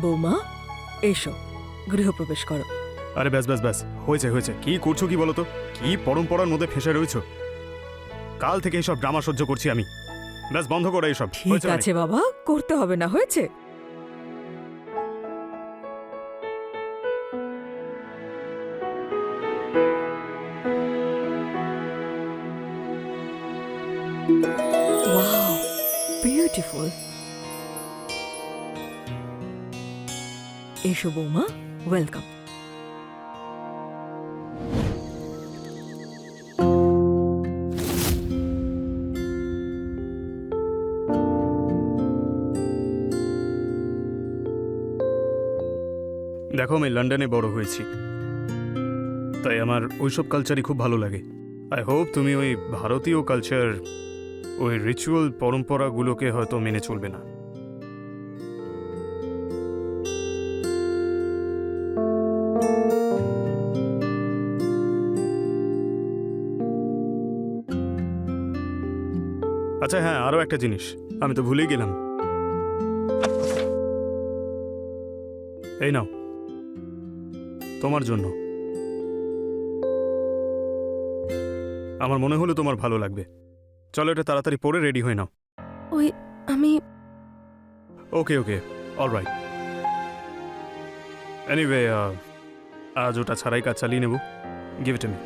বৌমা এসো, গৃহপ্রবেশ করো। আরে ব্যাস ব্যাস ব্যাস, হয়েছে হয়েছে। কি করছো কি বলো তো? কি পরম্পরার মধ্যে ফেসে রয়েছো? কাল থেকে এসব ড্রামা সহ্য করছি আমি। ব্যাস বন্ধ করো এসব। ঠিক হয়েছে অনেক। আছে বাবা, করতে হবে না, হয়েছে। Wow, beautiful. এসো বৌমা, ওয়েলকাম। দেখো, আমি লন্ডনে বড় হয়েছি, তাই আমার ওইসব কালচারই খুব ভালো লাগে। আই হোপ তুমি ওই ভারতীয় কালচার, ওই রিচুয়াল পরম্পরাগুলোকে হয়তো মেনে চলবে না। আচ্ছা হ্যাঁ, আরও একটা জিনিস আমি তো ভুলেই গেলাম। এই নাও, তোমার জন্য। আমার মনে হলো তোমার ভালো লাগবে। চলো এটা তাড়াতাড়ি পরে রেডি হয়ে নাও। ওই আমি ওকে ওকে, অলরাইট। এনিওয়ে, আজ ওটা ছাড়াই কাজ চালিয়ে নেব। Give it me.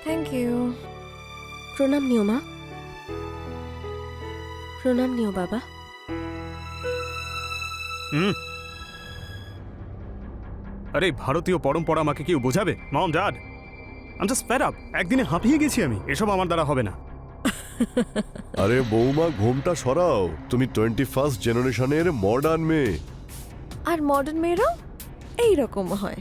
Thank you. প্রণাম নিও মা, প্রণাম নিও বাবা। আরে ভারতীয় পরম্পরা আমাকে কেউ বোঝাবে? Mom dad, I just fed up. একদিনে হাঁপিয়ে গেছি আমি। এসব আমার দ্বারা হবে না। আরে বৌমা, ঘোমটা সরাও। তুমি 21st জেনারেশনের মডার্ন মেয়ে। আর মডার্ন মেয়েরাও এইরকম হয়।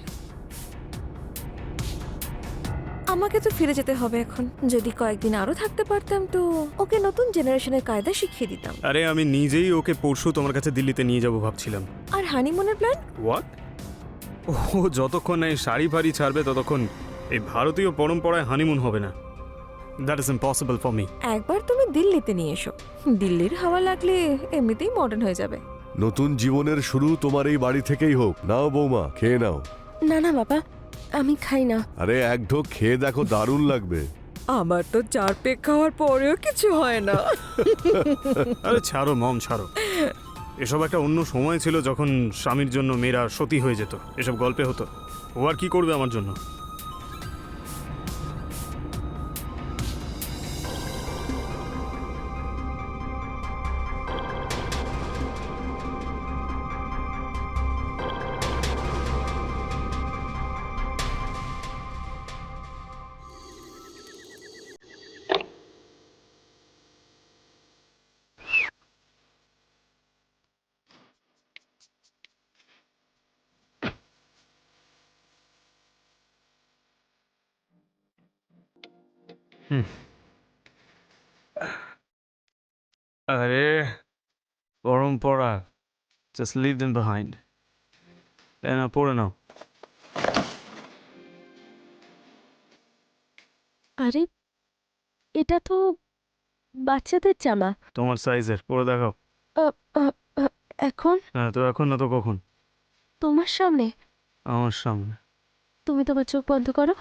আমাকে তো ফিরে যেতে হবে এখন। যদি কয়েকদিন আরো থাকতে পারতাম তো ওকে নতুন জেনারেশনের কায়দা শিখিয়ে দিতাম। আরে আমি নিজেই ওকে পরশু তোমার কাছে দিল্লিতে নিয়ে যাব ভাবছিলাম। আর হানিমুনের প্ল্যান? হোয়াট? ও যতক্ষণ না এই শাড়ি ফাড়ি ছাড়বে ততক্ষণ এই ভারতীয় পরম্পরায় হানিমুন হবে না। That is impossible for me. একবার তুমি দিল্লিতে নিয়ে এসো, দিল্লির হাওয়া লাগলে এমনিতেই মডার্ন হয়ে যাবে। নতুন জীবনের শুরু তোমার এই বাড়ি থেকেই হোক। নাও বৌমা, খেয়ে নাও। না না বাবা, আমি খাই না। আরে এক ঢোক খেয়ে দেখো, দারুণ লাগবে। আমার তো 4 পেক খাওয়ার পরেও কিছু হয় না। আরে ছাড়ো মম, ছাড়ো। এসব একটা অন্য সময় ছিল যখন স্বামীর জন্য মেয়েরা সতী হয়ে যেত। এসব গল্পে হতো। ও আর কি করবে আমার জন্য? আরে পরম্পরা, জাস্ট লিভ দেম বিহাইন্ড। না, পড়ে নাও। আরে এটা তো বাচ্চাদের জামা। তোমার সাইজের, পরে দেখাও। আ, আ, আ, এখন হ্যাঁ, তো এখন না তো কখন? তোমার সামনে। আমার সামনে। তুমি তোমার চোখ বন্ধ করো।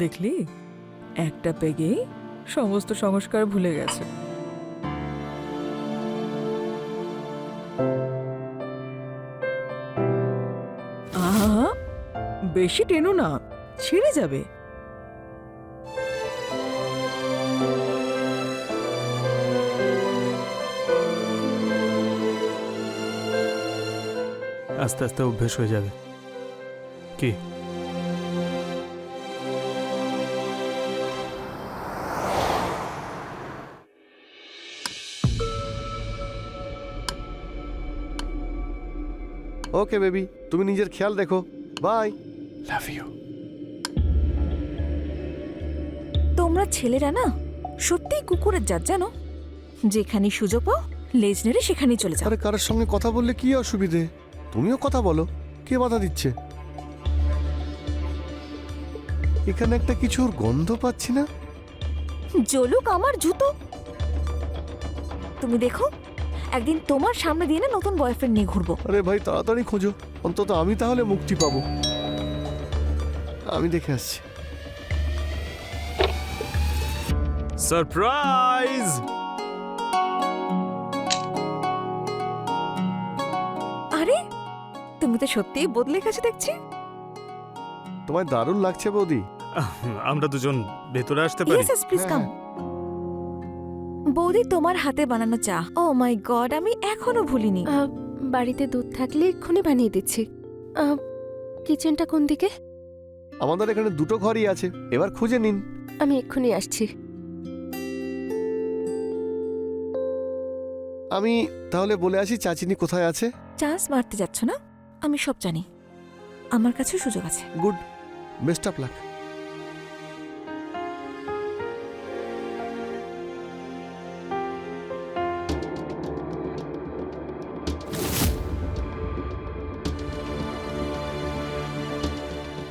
দেখলি একটা পেগেই সমস্ত সংস্কার ভুলে গেছে। আহা, বেশি টেনো না, ছিঁড়ে যাবে। আস্তে আস্তে অভ্যেস হয়ে যাবে। কি ওকে বেবি, তুমি নিজের খেয়াল রেখো। Bye, love you. তোমরা ছেলেরা না সত্যিই কুকুরের জাত, জানো? যেখানে সুযোগ পাও লেজ নেড়ে সেখানেই চলে যাও। আরে কারোর সঙ্গে কথা বললে কি অসুবিধে? তুমিও কথা বলো, কে বাধা দিচ্ছে? এখানে একটা কিছুর গন্ধ পাচ্ছি না। জলুক আমার জুতো। তুমি দেখো একদিন তোমার সামনে দিয়ে না নতুন বয়ফ্রেন্ড নিয়ে ঘুরবো। আরে ভাই তাড়াতাড়ি খোঁজো, অন্তত আমি তাহলে মুক্তি পাবো। আমি দেখে আসছি। সারপ্রাইজ! আরে তুমি তো সত্যিই বদলে গেছো দেখছি। তোমায় দারুণ লাগছে বৌদি। আমরা দুজন ভেতরে আসতে পারি? Yes please come. হ্যাঁ। বৌদি তোমার হাতে বানানো চা, ও মাই গড, আমি এখনো ভুলিনি। বাড়িতে দুধ থাকলে এক্ষুনি বানিয়ে দিচ্ছি। কিচেনটা কোন দিকে? আমাদের এখানে দুটো ঘরই আছে, এবার খুঁজে নিন। আমি এক্ষুনি আসছি। আমি তাহলে বলে আসি চাচিনি কোথায় আছে। চান্স মারতে যাচ্ছ না? আমি সব জানি, আমার কাছে সুযোগ আছে। Good, best of luck.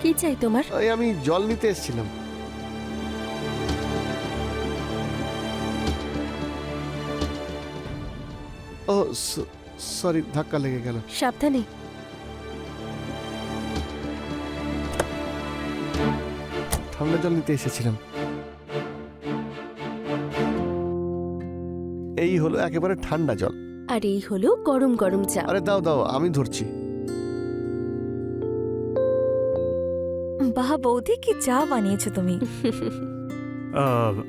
কি চাই তোমার? আমি জল নিতে এসেছিলাম। ও সরি, ধাক্কা লেগে গেল। সাবধানে। ঠান্ডা জল নিতে এসেছিলাম। এই হলো একেবারে ঠান্ডা জল। আর এই হলো গরম গরম চা। আরে দাও দাও, আমি ধরছি। বাহ বৌদি, কি চা বানিয়েছো তুমি।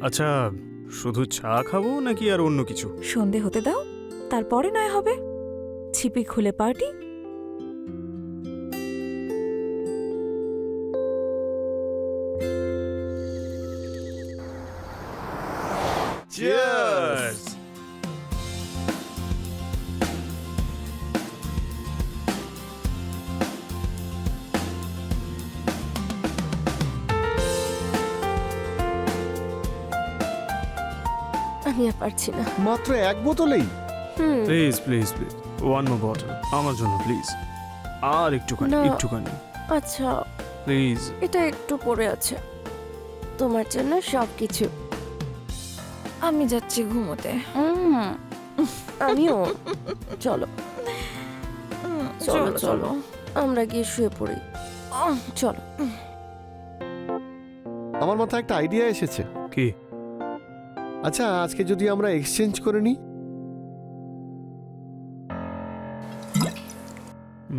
আচ্ছা, শুধু চা খাবো নাকি আর অন্য কিছু? সন্ধে হতে দাও, তারপরে নয় হবে ছিপি খুলে পার্টি। Cheers! আমি আর পারছি না। মাত্র এক বোতলেই? Please please please, one more bottle আমার জন্য প্লিজ। আর একটুখানি, না। একটুখানি আচ্ছা, প্লিজ। এটা একটু পড়ে আছে। তোমার জন্য সবকিছু। আমি যাচ্ছি ঘুমোতে। আমিও। চলো চলো চলো, আমরা গিয়ে শুয়ে পড়ি। চলো। আমার মাথায় একটা আইডিয়া এসেছে। কি? আচ্ছা, আজকে যদি আমরা এক্সচেঞ্জ করে নিই?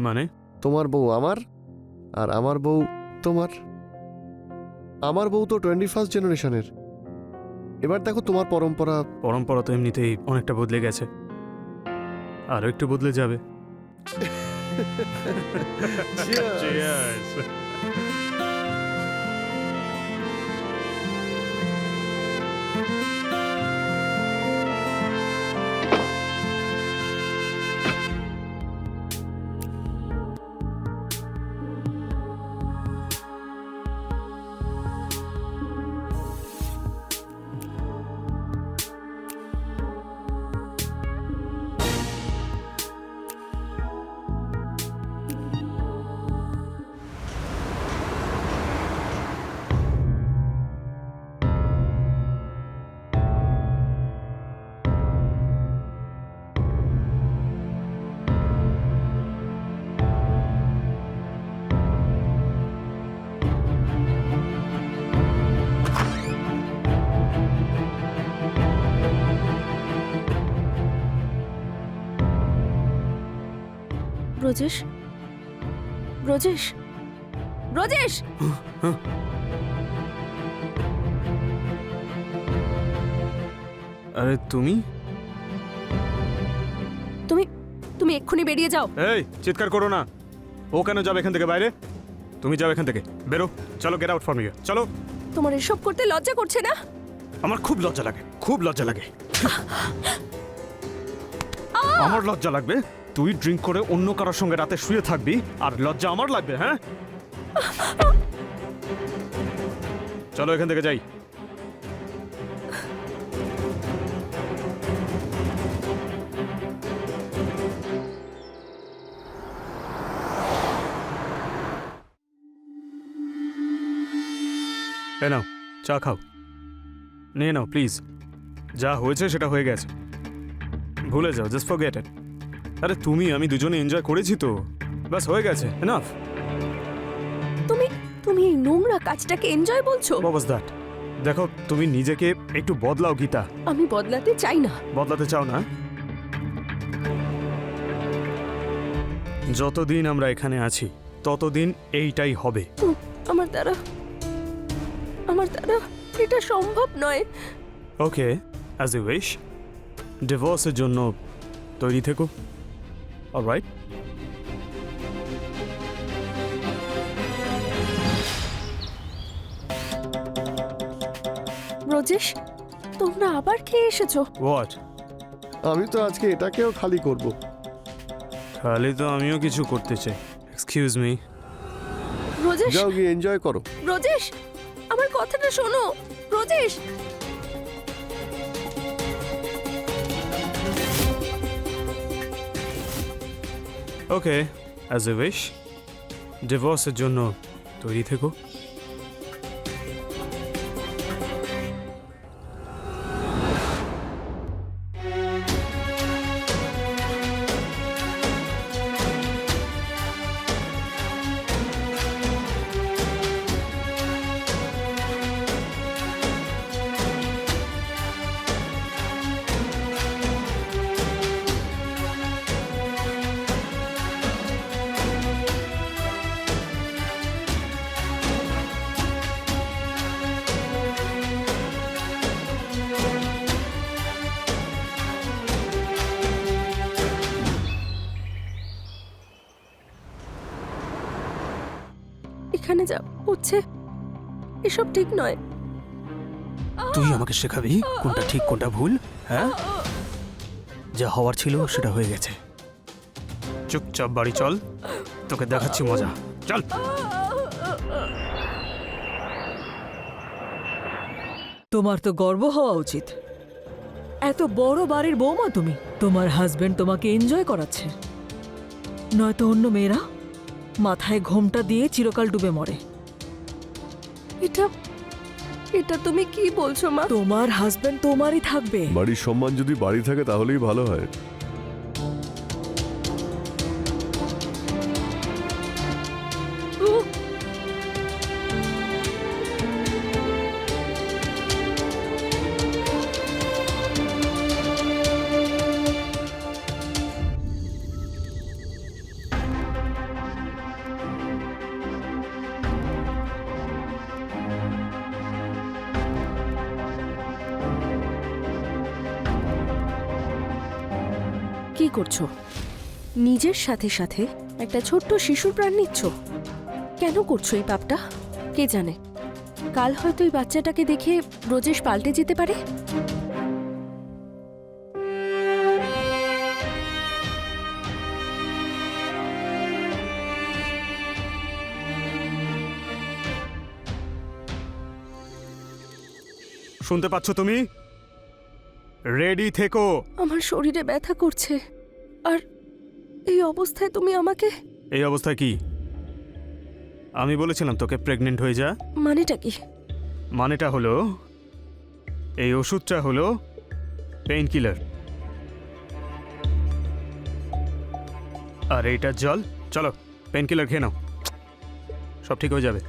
মানে? তোমার বউ আমার, আর আমার বউ তোমার। আমার বউ তো 21st জেনারেশনের। এবার দেখো তোমার পরম্পরা। পরম্পরা তো এমনিতেই অনেকটা বদলে গেছে, আরো একটু বদলে যাবে। Cheers! ব্রজেশ, ব্রজেশ, ব্রজেশ! আরে তুমি তুমি তুমি এক্ষুনি বেরিয়ে যাও। এই চিৎকার করো না। ও কেন যাবে এখান থেকে বাইরে? তুমি যাও এখান থেকে, বেরো। চলো, গেট আউট ফ্রম হিয়ার, চলো। তোমার এসব করতে লজ্জা করছে না? আমার খুব লজ্জা লাগে, খুব লজ্জা লাগে। আমার লজ্জা লাগবে? তুই ড্রিঙ্ক করে অন্য কারোর সঙ্গে রাতে শুয়ে থাকবি আর লজ্জা আমার লাগবে? হ্যাঁ, চলো এখান থেকে যাই। এ নাও, চা খাও। নিয়ে নাও প্লিজ। যা হয়েছে সেটা হয়ে গেছে, ভুলে যাও, জাস্ট ফরগেট ইট। আরে তুমি আমি দুজনে এনজয় করেছি তো, বাস হয়ে গেছে, এনাফ। তুমি তুমি এই নোংরা কাজটাকে এনজয় বলছো? What was that? দেখো, তুমি নিজেকে একটু বদলাও গীতা। আমি বদলাতে চাই না। বদলাতে চাও না? যতদিন আমরা এখানে আছি ততদিন এইটাই হবে। আমার দ্বারা এটা সম্ভব নয়। ওকে, অ্যাজ ইউ উইশ। ডিভোর্সের জন্য তৈরি থেকো, অলরাইট? ব্রজেশ, তোমরা আবার খেয়ে এসেছো? হোয়াট? আমি তো আজকে এটাকেও খালি করব। খালি তো আমিও কিছু করতে চাই। Excuse me. ব্রজেশ, যাও গিয়ে এনজয় করো। ব্রজেশ, আমার কথাটা শোনো। ব্রজেশ, ওকে, অ্যাজ ইউ উইশ। ডিভোর্সের জন্য তৈরি থেকো। এখানে যা হচ্ছে এসব ঠিক নয়। তুই আমাকে শেখাবি কোনটা ঠিক কোনটা ভুল? হ্যাঁ, যা হওয়ার ছিল সেটা হয়ে গেছে। চুপচাপ বাড়ি চল, তোকে দেখাচ্ছি মজা। চল। তোমার তো গর্ব হওয়া উচিত। এত বড় বাড়ির বৌমা তুমি। তোমার হাজবেন্ড তোমাকে এনজয় করাচ্ছে, নয়তো অন্য মেয়েরা মাথায় ঘোমটা দিয়ে চিরকাল ডুবে মরে। এটা এটা তুমি কি বলছো মা? তোমার হাজবেন্ড তোমারই থাকবে। বাড়ির সম্মান যদি বাড়ি থাকে তাহলেই ভালো হয়। কি করছো? নিজের সাথে সাথে একটা ছোট্ট শিশুর প্রাণ নিচ্ছ। কেন করছো এই পাপটা? কে জানে, কাল হয়তো এই বাচ্চাটাকে দেখে ব্রজেশ পাল্টে যেতে পারে। শুনতে পাচ্ছ তুমি? রেডি থেকো। আমার শরীরে ব্যথা করছে, আর এই অবস্থায় তুমি আমাকে। এই অবস্থায় কি? আমি বলেছিলাম তোকে প্রেগনেন্ট হয়ে যা। মানেটা কি? মানেটা হলো এই ওষুধটা হলো পেইন কিলার, আর এইটা জল। চলো পেইন কিলার খেয়ে নাও, সব ঠিক হয়ে যাবে।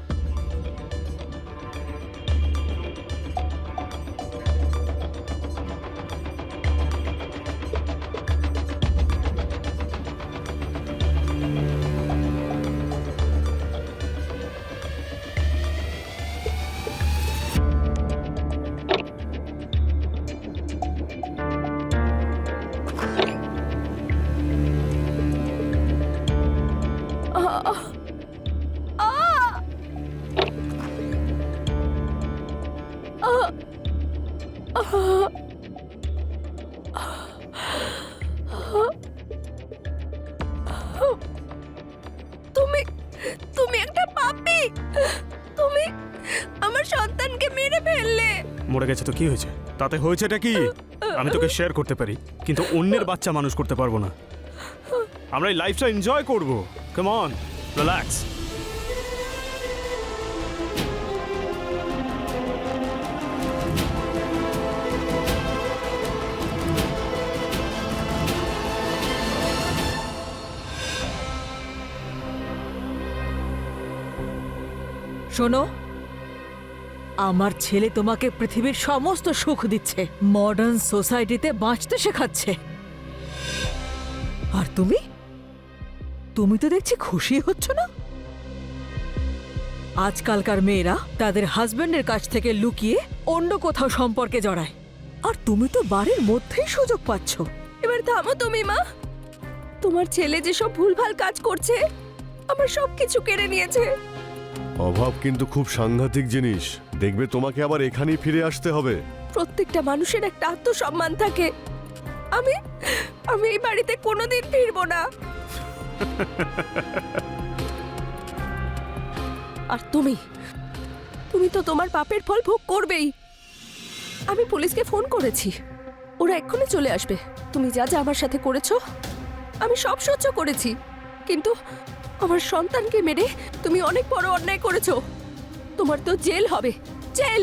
তুমি তুমি একটা পাপী। তুমি আমার সন্তানকে মেরে ফেললে। মরে গেছে তো কি হয়েছে? তাতে হয়েছেটা কি? আমি তোকে শেয়ার করতে পারি, কিন্তু অন্যের বাচ্চা মানুষ করতে পারবো না। আমরা এই লাইফটা এনজয় করব। Come on, relax. শোনো, আমার ছেলে তোমাকে পৃথিবীর সমস্ত সুখ দিচ্ছে, মডার্ন সোসাইটিতে বাঁচতে শেখাচ্ছে, আর তুমি তুমি তো দেখছি খুশি হচ্ছ না। আজকালকার মেয়েরা তাদের হাজবেন্ডের কাছ থেকে লুকিয়ে অন্য কোথাও সম্পর্কে জড়ায়, আর তুমি তো বাড়ির মধ্যেই সুযোগ পাচ্ছ। এবার থামো তুমি মা। তোমার ছেলে যেসব ভুলভাল কাজ করছে, আমার সবকিছু কেড়ে নিয়েছে। অভাব কিন্তু খুব সাংঘাতিক জিনিস। দেখবে তোমাকে আবার এখানেই ফিরে আসতে হবে। প্রত্যেকটা মানুষের একটা আত্মসম্মান থাকে। আমি আমি এই বাড়িতে কোনোদিন ফিরবো না। আর তুমি তুমি তো তোমার পাপের ফল ভোগ করবেই। আমি পুলিশকে ফোন করেছি, ওরা এক্ষুনি চলে আসবে। তুমি যা যা আমার সাথে করেছো আমি সব সহ্য করেছি, কিন্তু আমার সন্তানকে মেরে তুমি অনেক বড় অন্যায় করেছো। তোমার তো জেল হবে, জেল।